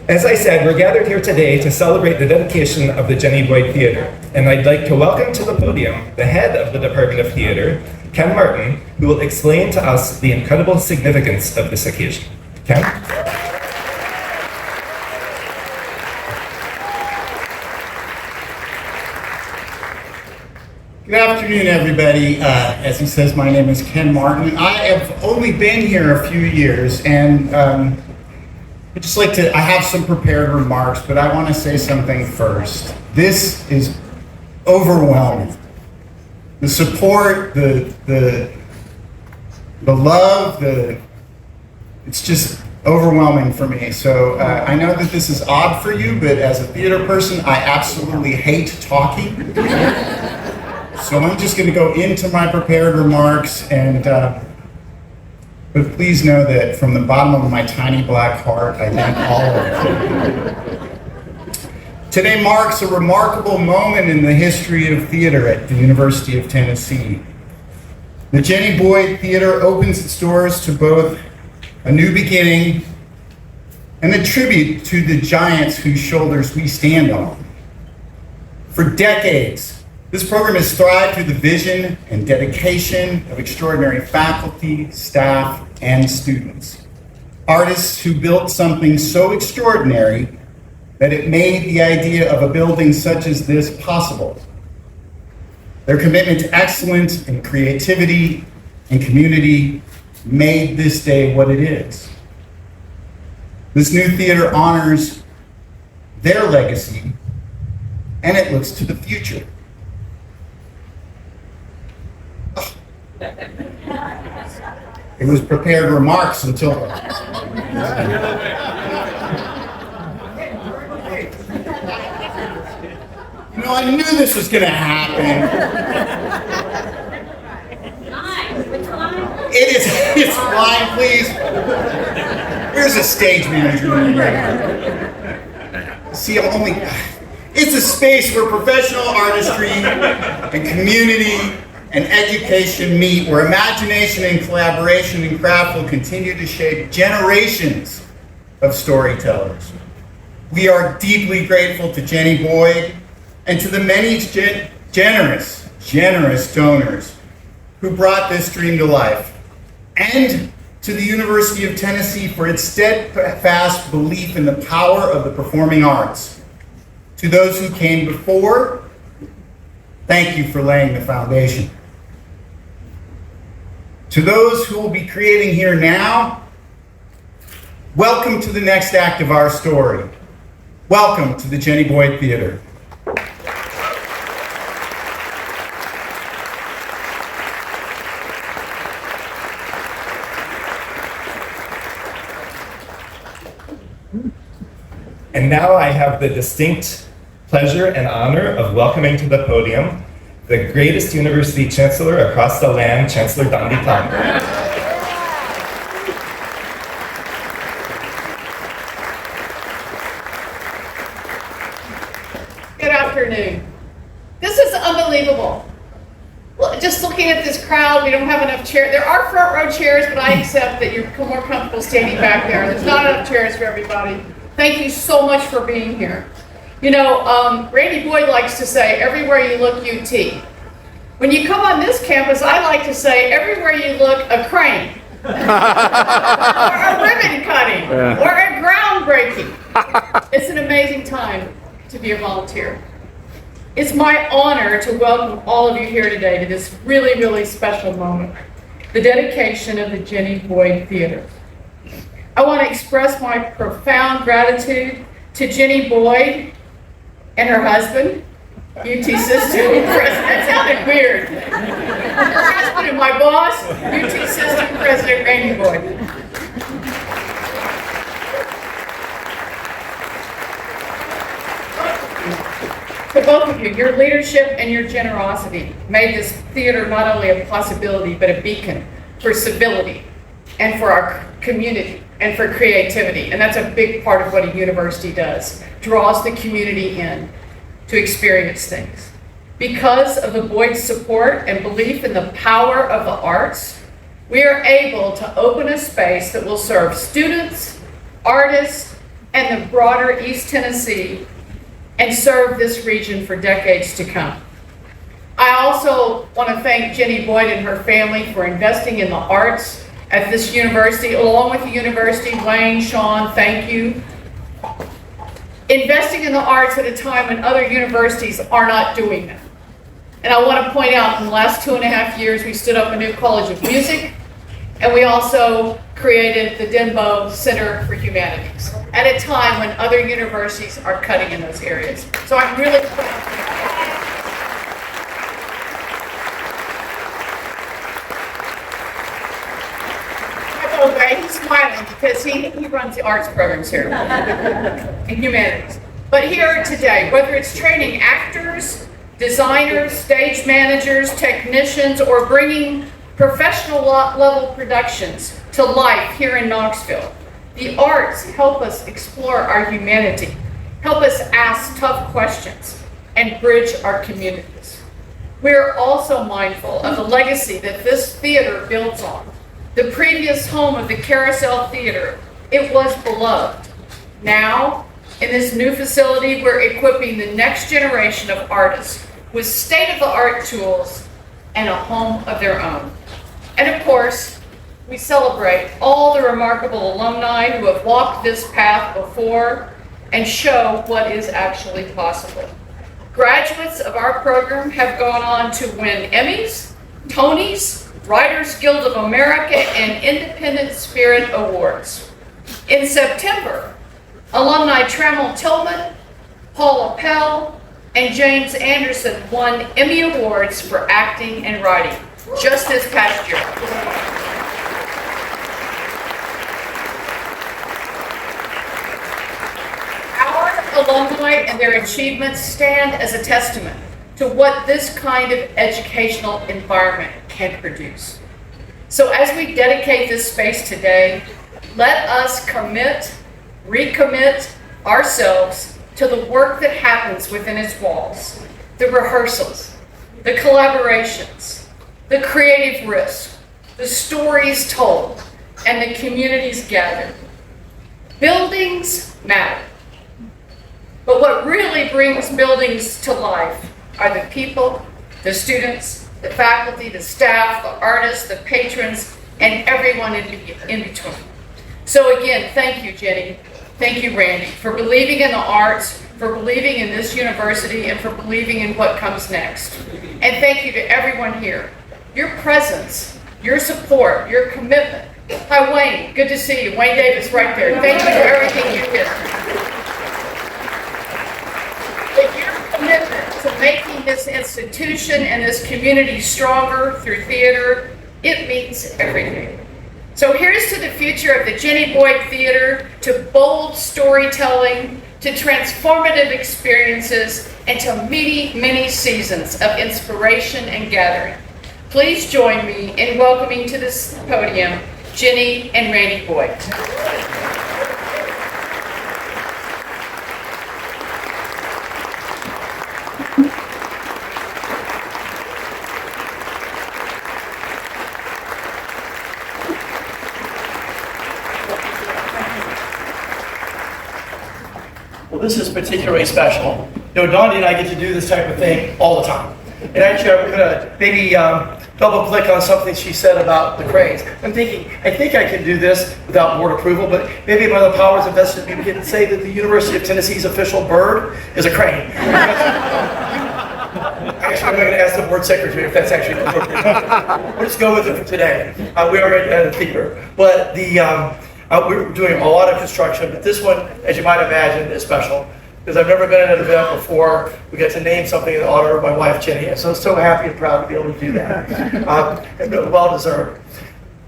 As I said, we're gathered here today to celebrate the dedication of the Jenny Boyd Theater, and I'd like to welcome to the podium the head of the Department of Theater, Ken Martin, who will explain to us the incredible significance of this occasion. Ken? Good afternoon, everybody. As he says, my name is Ken Martin. I have only been here a few years, and I have some prepared remarks, but I want to say something first. This is overwhelming. The support, the love, it's just overwhelming for me. So I know that this is odd for you, but as a theater person, I absolutely hate talking. So I'm just going to go into my prepared remarks, but please know that from the bottom of my tiny black heart, I thank all of you. Today marks a remarkable moment in the history of theater at the University of Tennessee. The Jenny Boyd Theater opens its doors to both a new beginning and a tribute to the giants whose shoulders we stand on. For decades, this program has thrived through the vision and dedication of extraordinary faculty, staff, and students. Artists who built something so extraordinary that it made the idea of a building such as this possible. Their commitment to excellence and creativity and community made this day what it is. This new theater honors their legacy, and it looks to the future. It was prepared remarks until I knew this was going to happen. It's fine, please. Here's a stage manager. See, it's a space where professional artistry and community and education meet, where imagination and collaboration and craft will continue to shape generations of storytellers. We are deeply grateful to Jenny Boyd and to the many generous donors who brought this dream to life, and to the University of Tennessee for its steadfast belief in the power of the performing arts. To those who came before, thank you for laying the foundation. To those who will be creating here now, welcome to the next act of our story. Welcome to the Jenny Boyd Theater. And now I have the distinct pleasure and honor of welcoming to the podium the greatest university chancellor across the land, Chancellor Doughty. Good afternoon. This is unbelievable. Just looking at this crowd, we don't have enough chairs. There are front row chairs, but I accept that you're more comfortable standing back there. There's not enough chairs for everybody. Thank you so much for being here. You know, Randy Boyd likes to say, everywhere you look, UT. When you come on this campus, I like to say, everywhere you look, a crane. Or a ribbon cutting. Or a groundbreaking. It's an amazing time to be a volunteer. It's my honor to welcome all of you here today to this really, really special moment, the dedication of the Jenny Boyd Theater. I want to express my profound gratitude to Jenny Boyd and her husband, UT System President. That sounded weird. Her husband and my boss, UT System President Randy Boyd. To both of you, your leadership and your generosity made this theater not only a possibility, but a beacon for civility and for our community and for creativity. And that's a big part of what a university does, draws the community in to experience things. Because of the Boyd support and belief in the power of the arts, we are able to open a space that will serve students, artists, and the broader East Tennessee and serve this region for decades to come. I also want to thank Jenny Boyd and her family for investing in the arts at this university, along with the university. Wayne, Sean, thank you. Investing in the arts at a time when other universities are not doing that. And I want to point out, in the last 2.5 years, we stood up a new College of Music, and we also created the Denbo Center for Humanities at a time when other universities are cutting in those areas. So I'm really proud. Okay, he's smiling because he runs the arts programs here in humanities. But here today, whether it's training actors, designers, stage managers, technicians, or bringing professional level productions to life here in Knoxville, the arts help us explore our humanity, help us ask tough questions, and bridge our communities. We're also mindful of the legacy that this theater builds on. The previous home of the Carousel Theater, it was beloved. Now, in this new facility, we're equipping the next generation of artists with state-of-the-art tools and a home of their own. And of course, we celebrate all the remarkable alumni who have walked this path before and show what is actually possible. Graduates of our program have gone on to win Emmys, Tonys, Writers Guild of America, and Independent Spirit Awards. In September, alumni Trammell Tillman, Paula Pell, and James Anderson won Emmy Awards for acting and writing just this past year. Our alumni and their achievements stand as a testament to what this kind of educational environment can produce. So as we dedicate this space today, let us recommit ourselves to the work that happens within its walls, the rehearsals, the collaborations, the creative risk, the stories told, and the communities gathered. Buildings matter, but what really brings buildings to life are the people, the students, the faculty, the staff, the artists, the patrons, and everyone in between. So again, thank you, Jenny. Thank you, Randy, for believing in the arts, for believing in this university, and for believing in what comes next. And thank you to everyone here. Your presence, your support, your commitment. Hi, Wayne. Good to see you. Wayne Davis right there. Thank you for everything you did. Your commitment to making this institution and this community stronger through theater, it means everything. So here's to the future of the Jenny Boyd Theater, to bold storytelling, to transformative experiences, and to many, many seasons of inspiration and gathering. Please join me in welcoming to this podium Jenny and Randy Boyd. Well, this is particularly special. You know, Doughty and I get to do this type of thing all the time. And actually, I'm going to maybe double click on something she said about the cranes. I'm thinking, I think I can do this without board approval, but maybe by the powers invested in me, we can say that the University of Tennessee's official bird is a crane. Actually, I'm going to ask the board secretary if that's actually appropriate. We'll just go with it for today. We already had a theater. But we're doing a lot of construction, but this one, as you might imagine, is special. Because I've never been at an event before. We get to name something in honor of my wife, Jenny. And so happy and proud to be able to do that. Well deserved.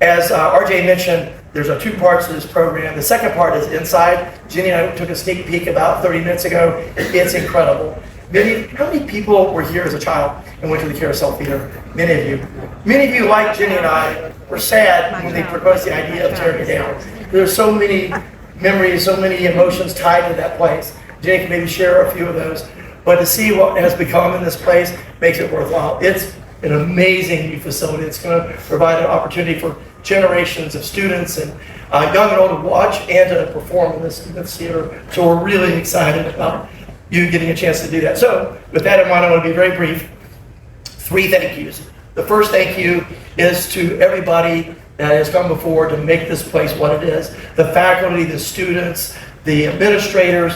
As RJ mentioned, there's two parts to this program. The second part is inside. Jenny and I took a sneak peek about 30 minutes ago. It's incredible. How many people were here as a child and went to the Carousel Theater? Many of you. Many of you, like Jenny and I, were sad when they proposed the idea of tearing it down. There's so many memories, so many emotions tied to that place. Jenny can maybe share a few of those. But to see what has become in this place makes it worthwhile. It's an amazing new facility. It's going to provide an opportunity for generations of students and young and old to watch and to perform in this theater. So we're really excited about you getting a chance to do that. So with that in mind, I want to be very brief. 3 thank yous. The first thank you is to everybody that has come before to make this place what it is. The faculty, the students, the administrators.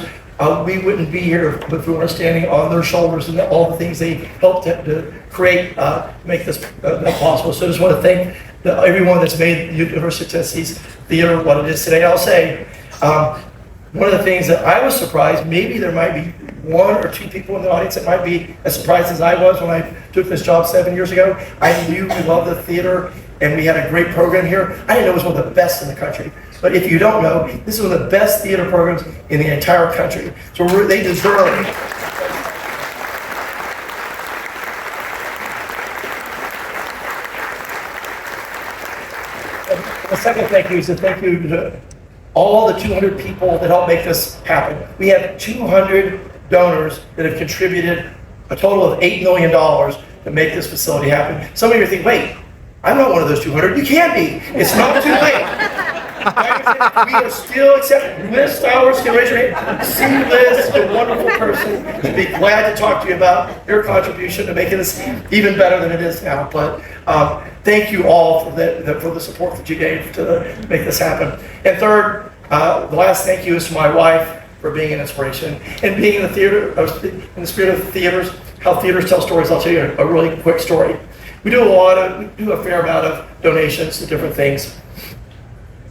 We wouldn't be here if we weren't standing on their shoulders and all the things they helped to create, make this possible. So I just want to thank everyone that's made the University of Tennessee's theater what it is today. I'll say, one of the things that I was surprised, maybe there might be 1 or 2 people in the audience that might be as surprised as I was when I took this job 7 years ago. I knew we loved the theater and we had a great program here. I didn't know it was one of the best in the country. But if you don't know, this is one of the best theater programs in the entire country. So they deserve it. The second thank you is a thank you to all the 200 people that helped make this happen. We have 200 donors that have contributed a total of $8 million to make this facility happen. Some of you think, wait, I'm not one of those 200. You can be. It's not too late. We are still accepting. Liz Stowers, can raise your hand. See Liz is a wonderful person. She'd be glad to talk to you about your contribution to making this even better than it is now. But thank you all for the support that you gave to make this happen. And third, the last thank you is to my wife for being an inspiration and being in the theater, in the spirit of theaters, how theaters tell stories. I'll tell you a really quick story. We do a fair amount of donations to different things.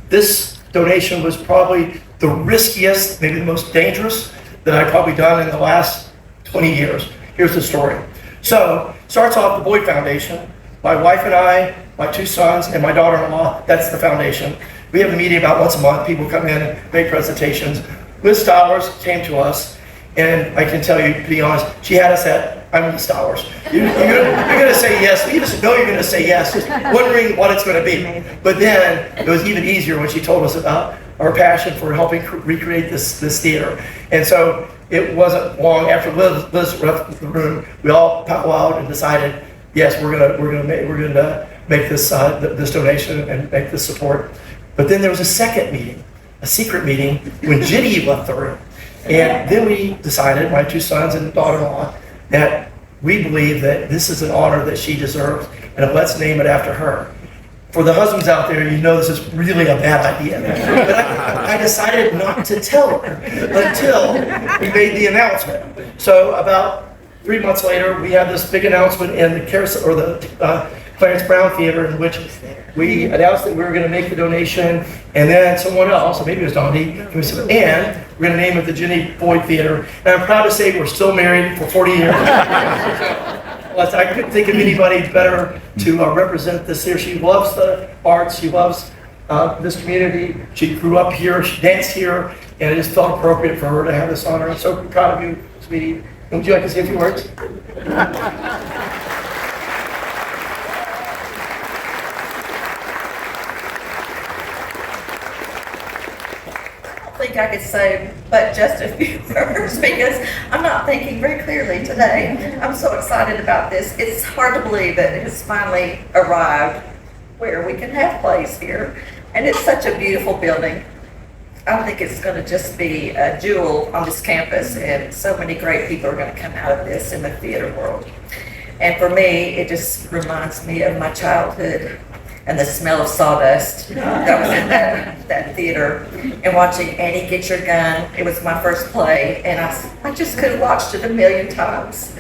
This donation was probably the riskiest, maybe the most dangerous that I've probably done in the last 20 years. Here's the story. So, starts off the Boyd Foundation. My wife and I, my 2 sons, and my daughter-in-law, that's the foundation. We have a meeting about once a month. People come in and make presentations. Liz Stowers came to us, and I can tell you, to be honest, she had us at, I'm Liz Stowers. You're going to say yes. You just know you're going to say yes, just wondering what it's going to be. But then it was even easier when she told us about our passion for helping recreate this theater. And so it wasn't long after Liz left the room, we all powwowed and decided, yes, we're going to make this this donation and make this support. But then there was a second meeting, a secret meeting, when Ginny left the room. And then we decided, my 2 sons and daughter-in-law, that we believe that this is an honor that she deserves, and let's name it after her. For the husbands out there, you know this is really a bad idea. But I decided not to tell her until we made the announcement. So about 3 months later, we had this big announcement in the Carousel, or the Clarence Brown Theater, in which we announced that we were going to make the donation, and then someone else, maybe it was Doughty, and we're going to name it the Jenny Boyd Theater. And I'm proud to say we're still married for 40 years. I couldn't think of anybody better to represent this here. She loves the arts. She loves this community. She grew up here. She danced here, and it just felt appropriate for her to have this honor. I'm so proud of you, sweetie. Would you like to say a few words? I think I could say but just a few words because I'm not thinking very clearly today. I'm so excited about this. It's hard to believe that it has finally arrived where we can have plays here. And it's such a beautiful building. I think it's going to just be a jewel on this campus, and so many great people are going to come out of this in the theater world. And for me, it just reminds me of my childhood and the smell of sawdust that was in that theater, and watching Annie Get Your Gun. It was my first play, and I just could have watched it a million times.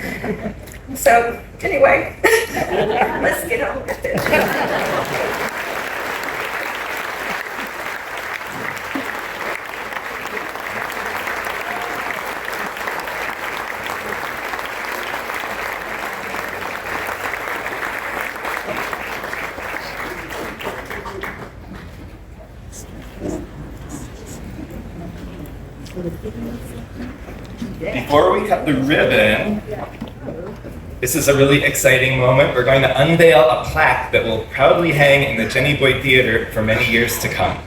So anyway, let's get on with it. Before we cut the ribbon, this is a really exciting moment. We're going to unveil a plaque that will proudly hang in the Jenny Boyd Theater for many years to come.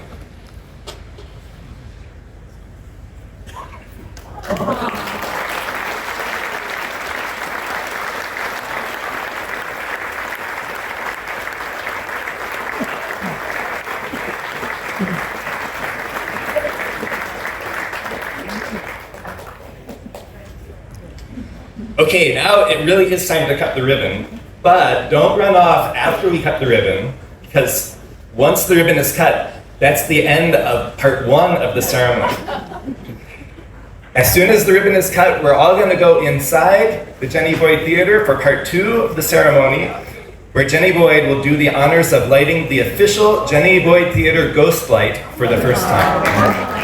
Okay, now it really is time to cut the ribbon, but don't run off after we cut the ribbon, because once the ribbon is cut, that's the end of part 1 of the ceremony. As soon as the ribbon is cut, we're all going to go inside the Jenny Boyd Theater for part 2 of the ceremony, where Jenny Boyd will do the honors of lighting the official Jenny Boyd Theater ghost light for the first time.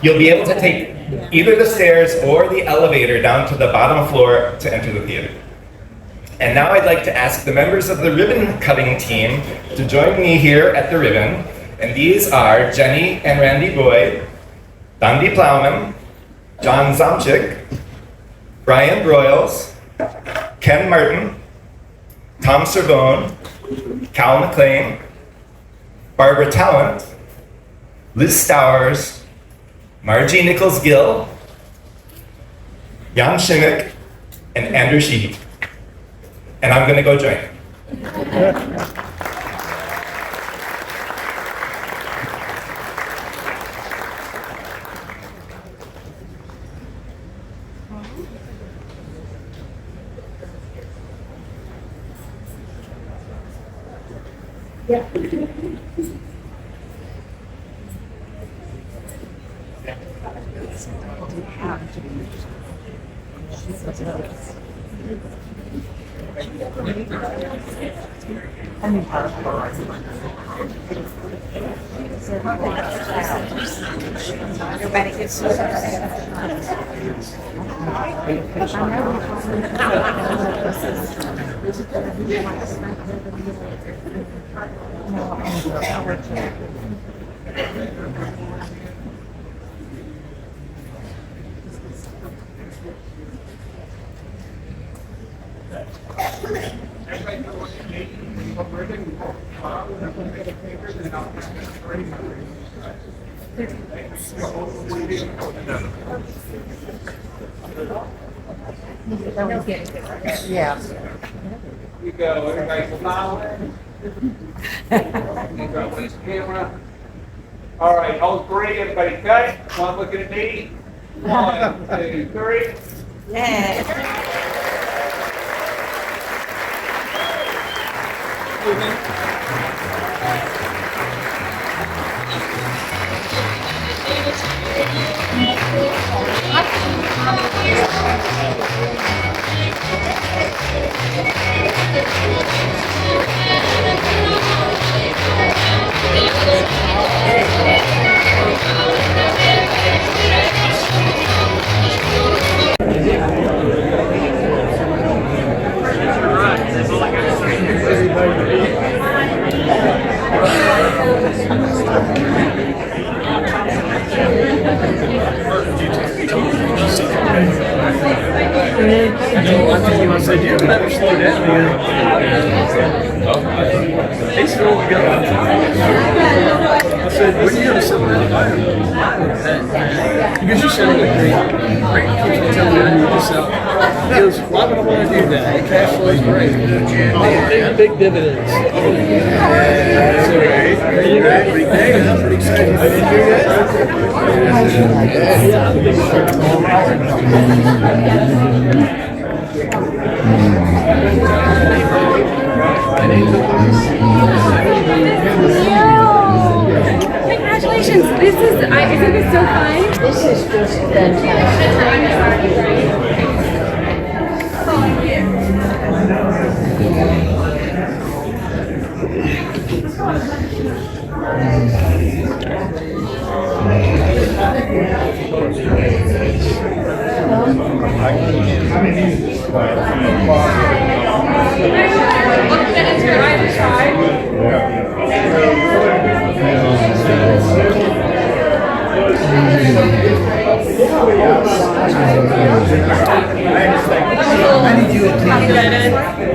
You'll be able to take either the stairs or the elevator down to the bottom floor to enter the theater. And now I'd like to ask the members of the ribbon cutting team to join me here at the ribbon. And these are Jenny and Randy Boyd, Dundee Plowman, John Zomchik, Brian Broyles, Ken Martin, Tom Sorbonne, Cal McLean, Barbara Talent, Liz Stowers, Margie Nichols-Gill, Jan Shimmick, and Andrew Sheehy. And I'm going to go join. Yeah. You go, everybody smiling. You go, face camera. All right, hold three, everybody cut. One looking at me. 1, 2, 3. I said, you better slow down, man. He's still together. I said, when are you going to sit down? Because you sound like great. Keep telling me I need to sell. He goes, why would I want to do that? The cash flow is great. Big dividends. That's great. Hey, I'm pretty excited. I didn't hear that. Yeah, I'm a big fan. Congratulations! This is, isn't this so fun? This is just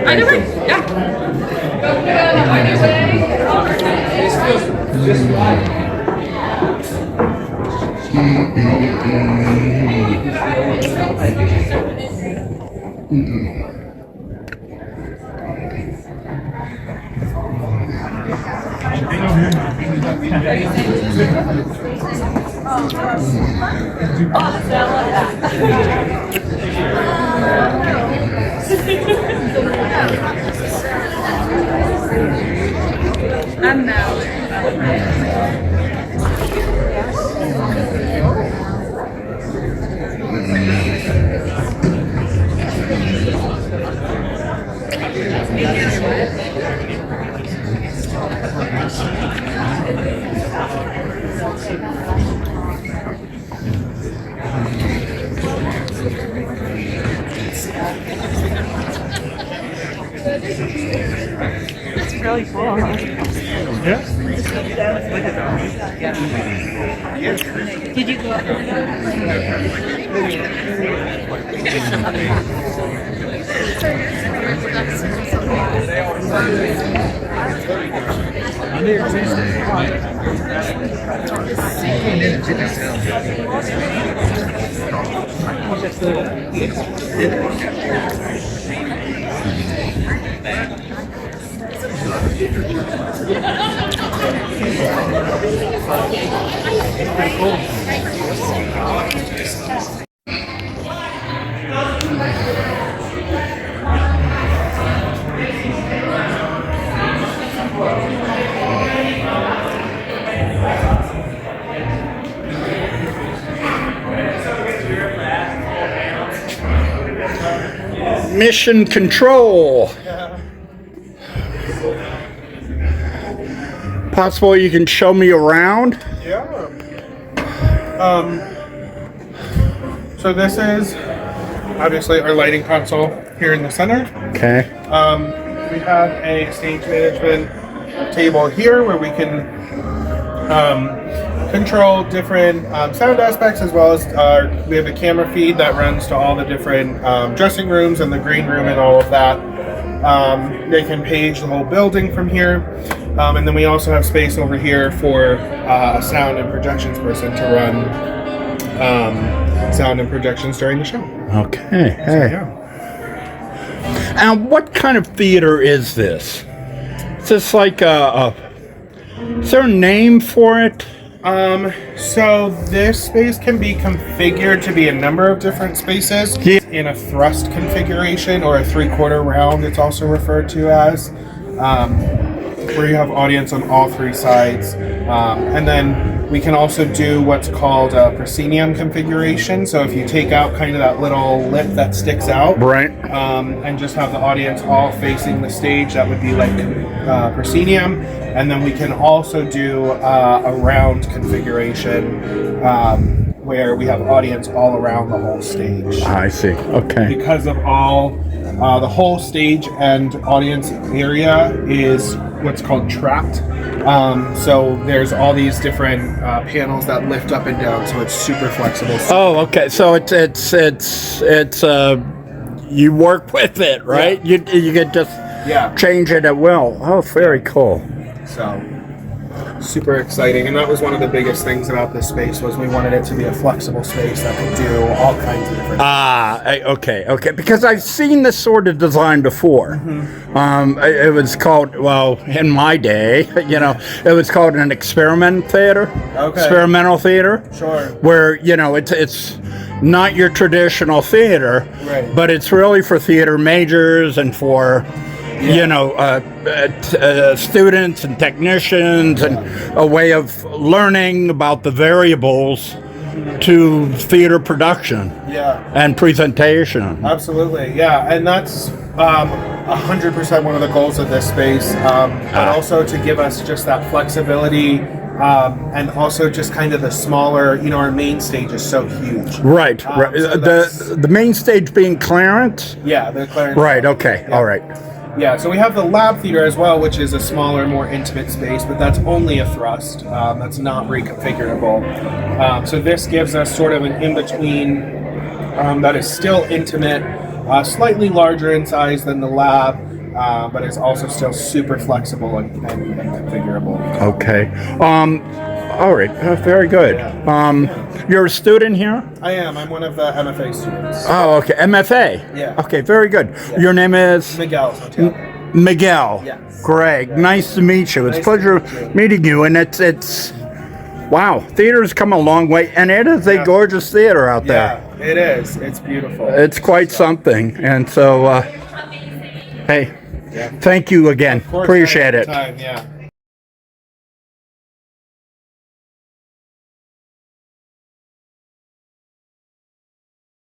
I never, yeah. I'm now. It's really cool. Did you go up Mission control. Possible you can show me around? Yeah. So this is obviously our lighting console here in the center. Okay. We have a stage management table here where we can control different sound aspects, as well as we have a camera feed that runs to all the different dressing rooms and the green room and all of that. They can page the whole building from here. And then we also have space over here for a sound and projections person to run sound and projections during the show. Okay. Hey. Yeah. And what kind of theater is this? Is this like is there a name for it? So this space can be configured to be a number of different spaces in a thrust configuration, or a 3/4 round it's also referred to as, where you have audience on all three sides. And then we can also do what's called a proscenium configuration. So if you take out kind of that little lip that sticks out, Right. and just have the audience all facing the stage, that would be like proscenium. And then we can also do a round configuration where we have audience all around the whole stage. I see. Okay. Because of all, the whole stage and audience area is what's called trapped. So there's all these different panels that lift up and down, so it's super flexible. Oh, okay. So it's you work with it, right? Yeah. You can just Yeah. change it at will. Oh, very cool. So super exciting, and that was one of the biggest things about this space, was we wanted it to be a flexible space that could do all kinds of different Okay. Because I've seen this sort of design before. It was called, well, in my day, it was called an experimental theater. Okay. Experimental theater. Sure. Where it's not your traditional theater, Right. but it's really for theater majors and for students and technicians, and a way of learning about the variables to theater production Yeah. and presentation. Absolutely, yeah, and that's 100% one of the goals of this space, but also to give us just that flexibility, and also just kind of the smaller, our main stage is so huge. Right. So The main stage being Clarence. Yeah, the Clarence. Right. Okay. Yeah. All right. Yeah, so we have the lab theater as well, which is a smaller, more intimate space, but that's only a thrust. That's not reconfigurable. So this gives us sort of an in-between that is still intimate, slightly larger in size than the lab, but it's also still super flexible and configurable. Okay. All right. Very good. You're a student here? I am. I'm one of the MFA students. Oh, okay. MFA. Yeah. Okay. Very good. Yeah. Your name is Miguel. Miguel. Yes. Greg, Yes. nice to meet you. It's a Nice pleasure to meet you. meeting you. And it's wow, theater's come a long way, and it is a Yeah. gorgeous theater out there. Yeah, it is. It's beautiful. It's quite something. And so, hey, Yeah. thank you again. Of course, Appreciate it. anytime, yeah.